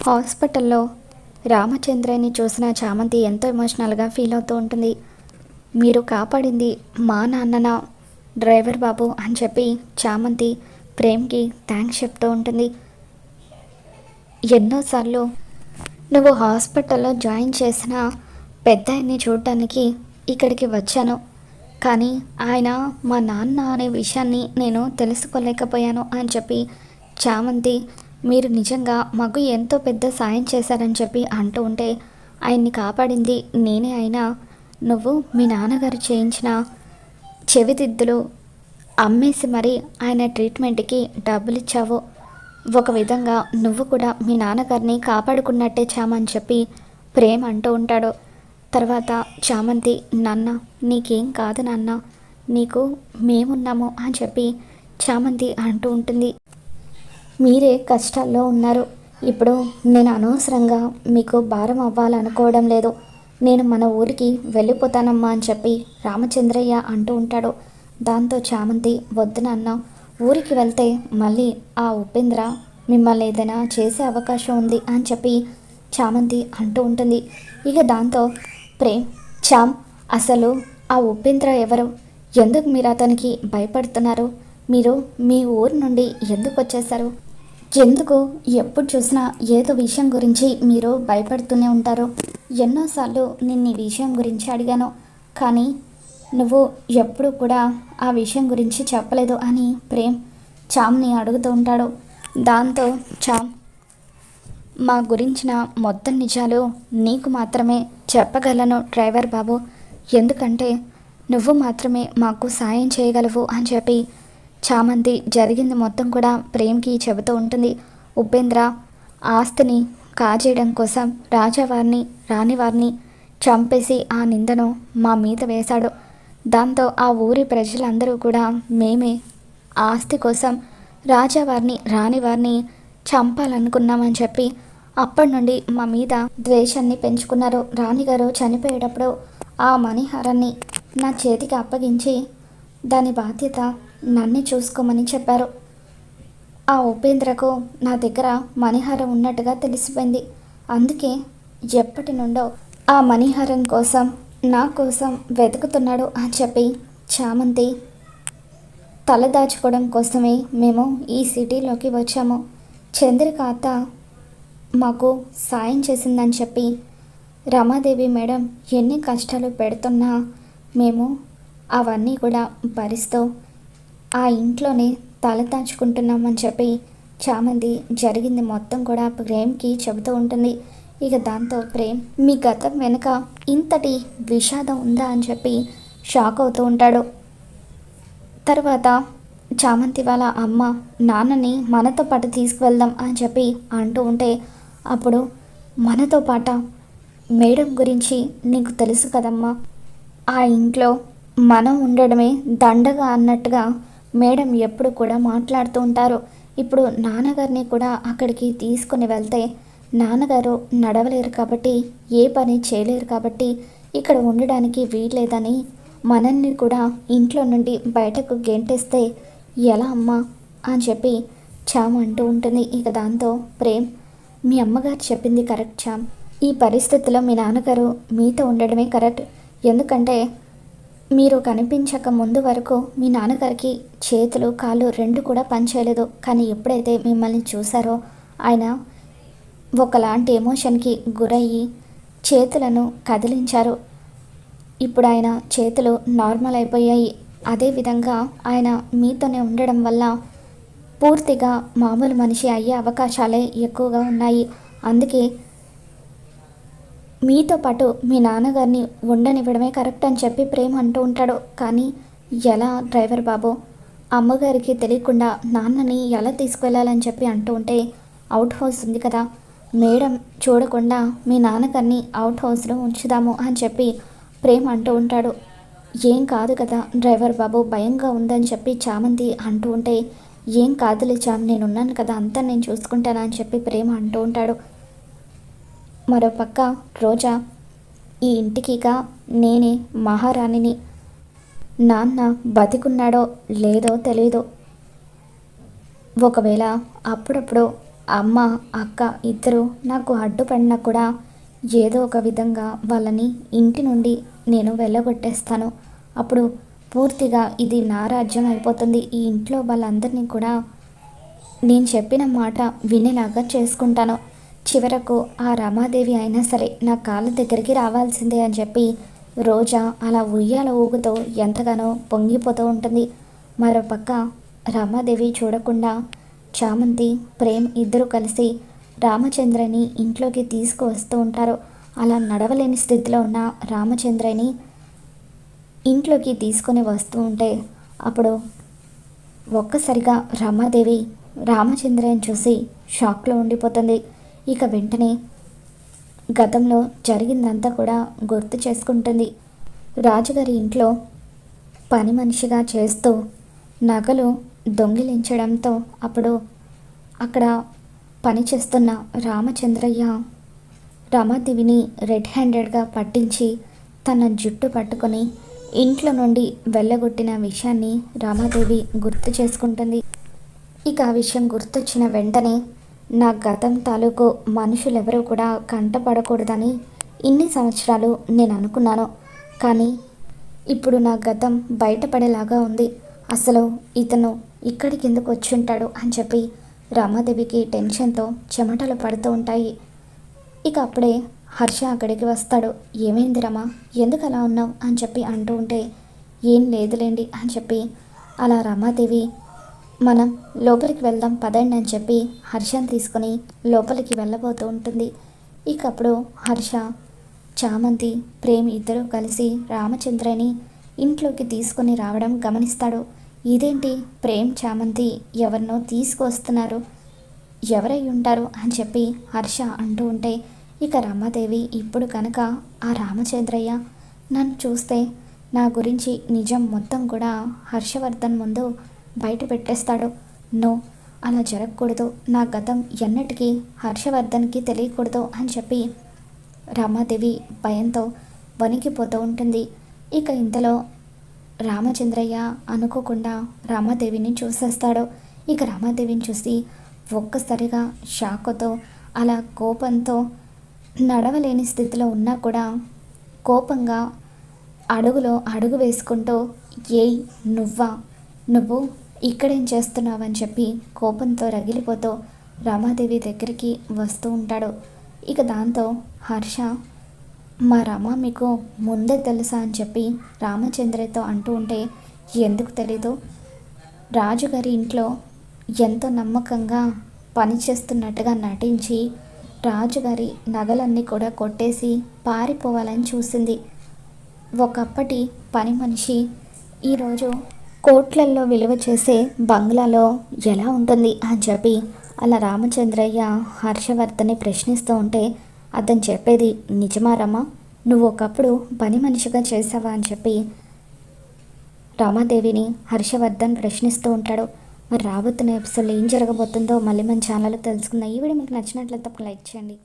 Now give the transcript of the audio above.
హాస్పిటల్లో రామచంద్రని చూసిన చామంతి ఎంతో ఎమోషనల్గా ఫీల్ అవుతూ ఉంటుంది. మీరు కాపాడింది మా నాన్నన డ్రైవర్ బాబు అని చెప్పి చామంతి ప్రేమ్కి థ్యాంక్స్ చెప్తూ ఉంటుంది. ఎన్నోసార్లు నువ్వు హాస్పిటల్లో జాయిన్ చేసిన పెద్దాయన్ని చూడటానికి ఇక్కడికి వచ్చాను, కానీ ఆయన మా నాన్న అనే విషయాన్ని నేను తెలుసుకోలేకపోయాను అని చెప్పి చామంతి మీరు నిజంగా మాకు ఎంతో పెద్ద సాయం చేశారని చెప్పి అంటూ ఉంటే, ఆయన్ని కాపాడింది నేనే అయినా నువ్వు మీ నాన్నగారు చేయించిన చెవిదిద్దులు అమ్మేసి మరి ఆయన ట్రీట్మెంట్కి డబ్బులు ఇచ్చావు. ఒక విధంగా నువ్వు కూడా మీ నాన్నగారిని కాపాడుకున్నట్టే చామని చెప్పి ప్రేమ్ అంటూ ఉంటాడు. తర్వాత చామంతి నాన్న నీకేం కాదు నాన్న, నీకు మేమున్నాము అని చెప్పి చామంతి అంటూ ఉంటుంది. మీరే కష్టాల్లో ఉన్నారు, ఇప్పుడు నేను అనవసరంగా మీకు భారం అవ్వాలనుకోవడం లేదు, నేను మన ఊరికి వెళ్ళిపోతానమ్మా అని చెప్పి రామచంద్రయ్య అంటూ ఉంటాడు. దాంతో చామంతి వద్దు నాన్న, ఊరికి వెళ్తే మళ్ళీ ఆ ఉపేంద్ర మిమ్మల్ని ఏదైనా చేసే అవకాశం ఉంది అని చెప్పి చామంతి అంటూ ఉంటుంది. ఇక దాంతో ప్రేమ్ చామ్ అసలు ఆ ఉపేంద్ర ఎవరు, ఎందుకు మీరు అతనికి భయపడుతున్నారు, మీరు మీ ఊరు నుండి ఎందుకు వచ్చేసారు, ఎందుకు ఎప్పుడు చూసినా ఏదో విషయం గురించి మీరు భయపడుతూనే ఉంటారు, ఎన్నోసార్లు నిన్ను ఈ విషయం గురించి అడిగాను కానీ నువ్వు ఎప్పుడు కూడా ఆ విషయం గురించి చెప్పలేదు అని ప్రేమ్ చామ్ని అడుగుతూ ఉంటాడు. దాంతో చామ్ మా గురించిన మొత్తం నిజాలు నీకు మాత్రమే చెప్పగలను డ్రైవర్ బాబు, ఎందుకంటే నువ్వు మాత్రమే మాకు సాయం చేయగలవు అని చెప్పి చామంతి జరిగింది మొత్తం కూడా ప్రేమ్కి చెబుతూ ఉంటుంది. ఉపేంద్ర ఆస్తిని కాజేయడం కోసం రాజావారిని రాణివారిని చంపేసి ఆ నిందను మా మీద వేశాడు. దాంతో ఆ ఊరి ప్రజలందరూ కూడా మేమే ఆస్తి కోసం రాజావారిని రాణివారిని చంపాలనుకున్నామని చెప్పి అప్పటి నుండి మా మీద ద్వేషాన్ని పెంచుకున్నారు. రాణిగారు చనిపోయేటప్పుడు ఆ మణిహారాన్ని నా చేతికి అప్పగించి దాని బాధ్యత నన్ను చూసుకోమని చెప్పారు. ఆ ఉపేంద్రకు నా దగ్గర మణిహారం ఉన్నట్టుగా తెలిసిపోయింది, అందుకే ఎప్పటి నుండో ఆ మణిహారం కోసం నా కోసం వెతుకుతున్నాడు అని చెప్పి చామంతి తలదాచుకోవడం కోసమే మేము ఈ సిటీలోకి వచ్చాము. చంద్రిక అత్త మాకు సాయం చేసిందని చెప్పి రమాదేవి మేడం ఎన్ని కష్టాలు పెడుతున్నా మేము అవన్నీ కూడా భరిస్తూ ఆ ఇంట్లోనే తలదాచుకుంటున్నామని చెప్పి చామంతి జరిగింది మొత్తం కూడా ప్రేమ్కి చెబుతూ ఉంటుంది. ఇక దాంతో ప్రేమ్ మీ గతం వెనుక ఇంతటి విషాదం ఉందా అని చెప్పి షాక్ అవుతూ ఉంటాడు. తర్వాత చామంతి వాళ్ళ అమ్మ నాన్నని మనతో పాటు తీసుకువెళ్దాం అని చెప్పి అంటూ ఉంటే, అప్పుడు మనతో పాట మేడం గురించి నీకు తెలుసు కదమ్మా, ఆ ఇంట్లో మనం ఉండడమే దండగా అన్నట్టుగా మేడం ఎప్పుడు కూడా మాట్లాడుతూ ఉంటారు. ఇప్పుడు నాన్నగారిని కూడా అక్కడికి తీసుకుని వెళ్తే నాన్నగారు నడవలేరు కాబట్టి ఏ పని చేయలేరు కాబట్టి ఇక్కడ ఉండడానికి వీల్లేదని మనల్ని కూడా ఇంట్లో నుండి బయటకు గెంటేస్తే ఎలా అమ్మా అని చెప్పి చామ్ అంటూ ఉంటుంది. ఇక దాంతో ప్రేమ్ మీ అమ్మగారు చెప్పింది కరెక్ట్ చామ్, ఈ పరిస్థితిలో మీ నాన్నగారు మీతో ఉండడమే కరెక్ట్, ఎందుకంటే మీరు కనిపించక ముందు వరకు మీ నాన్నగారికి చేతులు కాళ్ళు రెండు కూడా పనిచేయలేదు, కానీ ఎప్పుడైతే మిమ్మల్ని చూసారో ఆయన ఒకలాంటి ఎమోషన్కి గురయ్యి చేతులను కదిలించారు. ఇప్పుడు ఆయన చేతులు నార్మల్ అయిపోయాయి. అదేవిధంగా ఆయన మీతోనే ఉండడం వల్ల పూర్తిగా మామూలు మనిషి అయ్యే అవకాశాలే ఎక్కువగా ఉన్నాయి. అందుకే మీతో పాటు మీ నాన్నగారిని ఉండనివ్వడమే కరెక్ట్ అని చెప్పి ప్రేమ్ అంటూ ఉంటాడు. కానీ ఎలా డ్రైవర్ బాబు, అమ్మగారికి తెలియకుండా నాన్నని ఎలా తీసుకువెళ్ళాలని చెప్పి అంటూ ఉంటే, అవుట్ హౌస్ ఉంది కదా మేడం చూడకుండా మీ నాన్నగారిని అవుట్ హౌస్లో ఉంచుదాము అని చెప్పి ప్రేమ్ అంటూ ఉంటాడు. ఏం కాదు కదా డ్రైవర్ బాబు, భయంగా ఉందని చెప్పి చామంతి అంటూ ఉంటే, ఏం కాదులే చామ్, నేనున్నాను కదా అంతా నేను చూసుకుంటానని చెప్పి ప్రేమ అంటూ ఉంటాడు. మరోపక్క రోజా ఈ ఇంటికిగా నేనే మహారాణిని, నాన్న బతికున్నాడో లేదో తెలీదు, ఒకవేళ అప్పుడప్పుడు అమ్మ, అక్క ఇద్దరు నాకు అడ్డుపడినా కూడా ఏదో ఒక విధంగా వాళ్ళని ఇంటి నుండి నేను వెళ్ళగొట్టేస్తాను. అప్పుడు పూర్తిగా ఇది నా రాజ్యం అయిపోతుంది. ఈ ఇంట్లో వాళ్ళందరినీ కూడా నేను చెప్పిన మాట వినేలాగా చేసుకుంటాను. చివరకు ఆ రమాదేవి అయినా సరే నా కాళ్ళ దగ్గరికి రావాల్సిందే అని చెప్పి రోజా అలా ఉయ్యాల ఊగుతూ ఎంతగానో పొంగిపోతూ ఉంటుంది. మరోపక్క రమాదేవి చూడకుండా చామంతి, ప్రేమ్ ఇద్దరు కలిసి రామచంద్రని ఇంట్లోకి తీసుకువస్తూ ఉంటారు. అలా నడవలేని స్థితిలో ఉన్న రామచంద్రని ఇంట్లోకి తీసుకొని వస్తూ ఉంటే అప్పుడు ఒక్కసారిగా రమాదేవి రామచంద్రని చూసి షాక్లో ఉండిపోతుంది. ఇక వెంటనే గతంలో జరిగిందంతా కూడా గుర్తు చేసుకుంటుంది. రాజుగారి ఇంట్లో పని మనిషిగా చేస్తూ నగలు దొంగిలించడంతో అప్పుడు అక్కడ పనిచేస్తున్న రామచంద్రయ్య రమాదేవిని రెడ్ హ్యాండెడ్గా పట్టించి తన జుట్టు పట్టుకొని ఇంట్లో నుండి వెళ్ళగొట్టిన విషయాన్ని రామాదేవి గుర్తు చేసుకుంటుంది. ఇక ఆ విషయం గుర్తొచ్చిన వెంటనే నా గతం తాలూకు మనుషులెవరూ కూడా కంటపడకూడదని ఇన్ని సంవత్సరాలు నేను అనుకున్నాను. కానీ ఇప్పుడు నా గతం బయటపడేలాగా ఉంది. అసలు ఇతను ఇక్కడికి ఎందుకు వచ్చి ఉంటాడు అని చెప్పి రమాదేవికి టెన్షన్తో చెమటలు పడుతూ ఉంటాయి. ఇక అప్పుడే హర్ష అక్కడికి వస్తాడు. ఏమైంది రమా, ఎందుకు అలా ఉన్నావు అని చెప్పి అంటూ ఉంటే ఏం లేదులేండి అని చెప్పి అలా రమాదేవి మనం లోపలికి వెళ్దాం పదండి అని చెప్పి హర్షని తీసుకొని లోపలికి వెళ్ళబోతూ ఉంటుంది. ఇక అప్పుడు హర్ష, చామంతి, ప్రేమ్ ఇద్దరూ కలిసి రామచంద్రని ఇంట్లోకి తీసుకొని రావడం గమనిస్తాడు. ఇదేంటి ప్రేమ్, చామంతి ఎవరినో తీసుకువస్తున్నారు, ఎవరై ఉంటారు అని చెప్పి హర్ష అంటూ ఉంటే ఇక రమాదేవి ఇప్పుడు కనుక ఆ రామచంద్రయ్య నన్ను చూస్తే నా గురించి నిజం మొత్తం కూడా హర్షవర్ధన్ ముందు బయట పెట్టేస్తాడు. నో, అలా జరగకూడదు, నా గతం ఎన్నటికీ హర్షవర్ధన్కి తెలియకూడదు అని చెప్పి రమాదేవి భయంతో వణికిపోతూ ఉంటుంది. ఇక ఇంతలో రామచంద్రయ్య అనుకోకుండా రామాదేవిని చూసేస్తాడు. ఇక రామాదేవిని చూసి ఒక్కసారిగా షాకుతో అలా కోపంతో నడవలేని స్థితిలో ఉన్నా కూడా కోపంగా అడుగులో అడుగు వేసుకుంటూ ఏయ్ నువ్వా, నువ్వు ఇక్కడేం చేస్తున్నావని చెప్పి కోపంతో రగిలిపోతూ రమాదేవి దగ్గరికి వస్తూ ఉంటాడు. ఇక దాంతో హర్ష, మా రమ మీకు ముందే తెలుసా అని చెప్పి రామచంద్రతో అంటూ ఉంటే ఎందుకు తెలీదు, రాజుగారి ఇంట్లో ఎంతో నమ్మకంగా పనిచేస్తున్నట్టుగా నటించి రాజుగారి నగలన్నీ కూడా కొట్టేసి పారిపోవాలని చూసింది. ఒకప్పటి పని మనిషి ఈరోజు కోట్లల్లో విలువ చేసే బంగ్లాలో ఎలా ఉంటుంది అని చెప్పి అలా రామచంద్రయ్య హర్షవర్ధన్ని ప్రశ్నిస్తూ ఉంటే అతను చెప్పేది నిజమా రమా, నువ్వు ఒకప్పుడు పని మనిషిగా చేసావా అని చెప్పి రామాదేవిని హర్షవర్ధన్ ప్రశ్నిస్తూ ఉంటాడు. మరి రాబోతున్న ఎపిసోడ్లో ఏం జరగబోతుందో మళ్ళీ మన ఛానల్లో తెలుసుకుందాం. ఈ వీడియో మీకు నచ్చినట్లయితే లైక్ చేయండి.